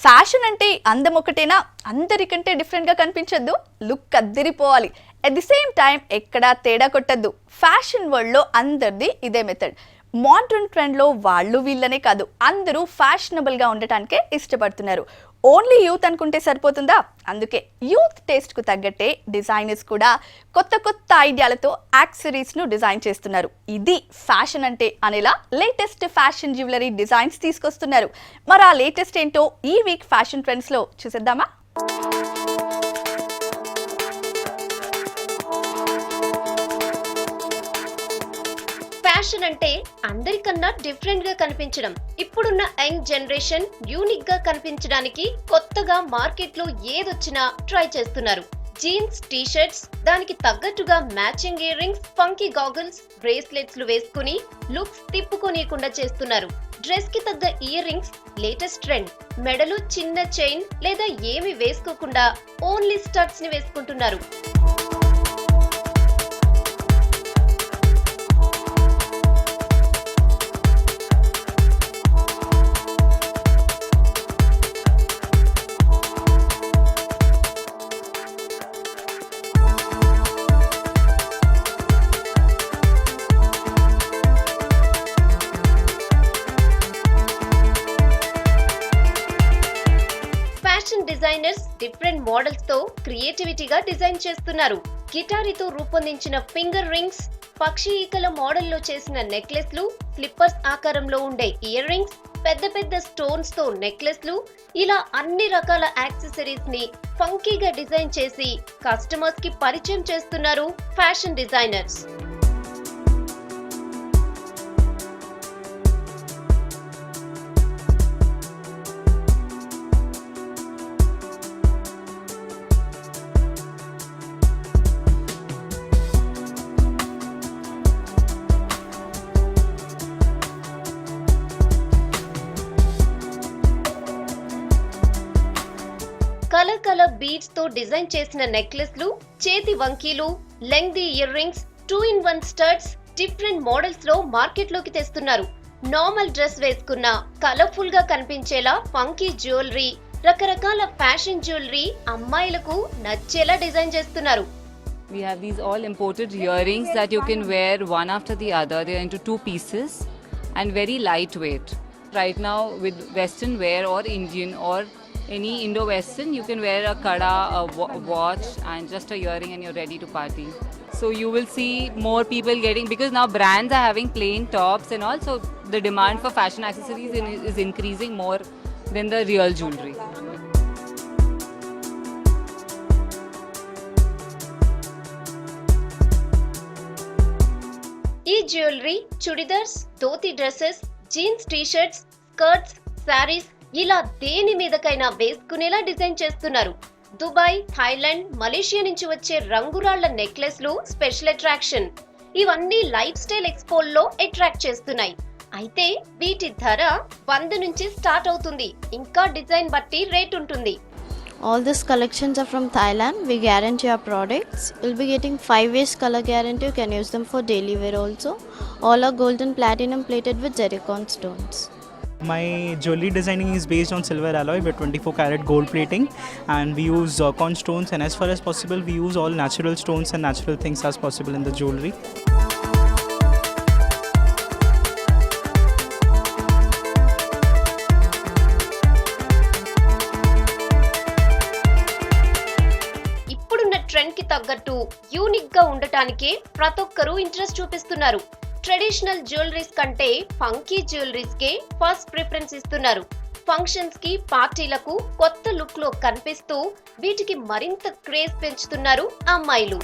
Fashion అంటే అందం ఒకటేనా? అందరికంటే డిఫరెంట్గా కనిపించొద్దు, లుక్ అద్దిరిపోవాలి. అట్ ది సేమ్ టైం ఎక్కడా తేడా కొట్టద్దు. ఫ్యాషన్ వరల్డ్లో అందరిది ఇదే మెథడ్. మోడర్న్ ట్రెండ్లో వాళ్ళు వీళ్ళనే కాదు, అందరూ ఫ్యాషనబుల్గా ఉండటానికే ఇష్టపడుతున్నారు. ఓన్లీ యూత్ అనుకుంటే సరిపోతుందా? అందుకే యూత్ టేస్ట్కు తగ్గట్టే డిజైనర్స్ కూడా కొత్త కొత్త ఐడియాలతో యాక్సెసరీస్ను డిజైన్ చేస్తున్నారు. ఇది ఫ్యాషన్ అంటే అనేలా లేటెస్ట్ ఫ్యాషన్ జ్యువెలరీ డిజైన్స్ తీసుకొస్తున్నారు. మరి ఆ లేటెస్ట్ ఏంటో ఈ వీక్ ఫ్యాషన్ ట్రెండ్స్లో చూసేద్దామా? ఫ్యాషన్ అంటే అందరికన్నా డిఫరెంట్ గా కనిపించడం. ఇప్పుడున్న యంగ్ జనరేషన్ యూనిక్ గా కనిపించడానికి కొత్తగా మార్కెట్ లో ఏదొచ్చినా ట్రై చేస్తున్నారు. జీన్స్, టీ షర్ట్స్, దానికి తగ్గట్టుగా matching ear rings, funky goggles, bracelets లు వేసుకుని లుక్స్ తిప్పుకోనీయకుండా చేస్తున్నారు. డ్రెస్ కి తగ్గ ఇయర్ రింగ్స్ లేటెస్ట్ ట్రెండ్. మెడలు చిన్న చైన్ లేదా ఏమి వేసుకోకుండా ఓన్లీ స్టడ్స్ ని వేసుకుంటున్నారు. డిజైనర్స్ డిఫరెంట్ మోడల్స్ తో క్రియేటివిటీగా డిజైన్ చేస్తున్నారు. గిటారీతో రూపొందించిన ఫింగర్ రింగ్స్, పక్షి ఈకల మోడల్లో చేసిన నెక్లెస్లు, స్లిప్పర్స్ ఆకారంలో ఉండే ఇయర్ రింగ్స్, పెద్ద పెద్ద స్టోన్స్ తో నెక్లెస్లు, ఇలా అన్ని రకాల యాక్సెసరీస్ ని ఫంకీగా డిజైన్ చేసి కస్టమర్స్ కి పరిచయం చేస్తున్నారు ఫ్యాషన్ డిజైనర్స్. కలర్ బీడ్స్ తో డిజైన్ చేసిన నెక్లెస్లు, చేతి వంకీలు, lengthy ear rings, 2-in-1 studs different models లో మార్కెట్ లోకి తెస్తున్నారు. నార్మల్ డ్రెస్ వేసుకున్న కలర్ఫుల్ గా కనిపించేలా ఫంకీ జ్యువెలరీ, రకరకాల ఫ్యాషన్ జ్యువెలరీ అమ్మాయిలకు నచ్చేలా డిజైన్ చేస్తున్నారు. We have these all imported earrings that you can wear one after the other. They are into 2 pieces and very lightweight. Right now with western wear or Indian or any Indo-Western, you can wear a kada, a watch and just a earring and you're ready to party. So you will see more people getting, because now brands are having plain tops and all, so the demand for fashion accessories is increasing more than the real jewelry. ఈ jewellery churidars, dhoti dresses, jeans, T shirts, skirts, saris ఇలా దేని మీదకైనా వేసుకునేలా design చేస్తున్నారు. Dubai, Thailand, Malaysia నుంచి వచ్చే రంగురాళ్ల నెక్లెస్లు స్పెషల్ అట్రాక్షన్. ఇవన్నీ లైఫ్ స్టైల్ ఎక్స్పోల్లో అట్రాక్ట్ చేస్తున్నాయి. అయితే వీటి ధర 100 నుంచి స్టార్ట్ అవుతుంది. ఇంకా డిజైన్ బట్టి రేట్ ఉంటుంది. All these collections are from Thailand. We guarantee our products. You'll be getting 5 years color guarantee. You can use them for daily wear also. All are gold and platinum plated with zircon stones. My jewelry designing is based on silver alloy with 24 karat gold plating, and we use zircon stones, and as far as possible we use all natural stones and natural things as possible in the jewelry. ఇప్పుడున్న trend కి తగ్గట్టు unique గా ఉండటానికే ప్రతొక్కరు interest చూపిస్తున్నారు. Traditional jewelleries కంటే funky jewelleries కే first preference ఇస్తున్నారు. Functions కి, పార్టీలకు కొత్త లుక్ లో కనిపిస్తూ వీటికి మరింత క్రేజ్ పెంచుతున్నారు అమ్మాయిలు.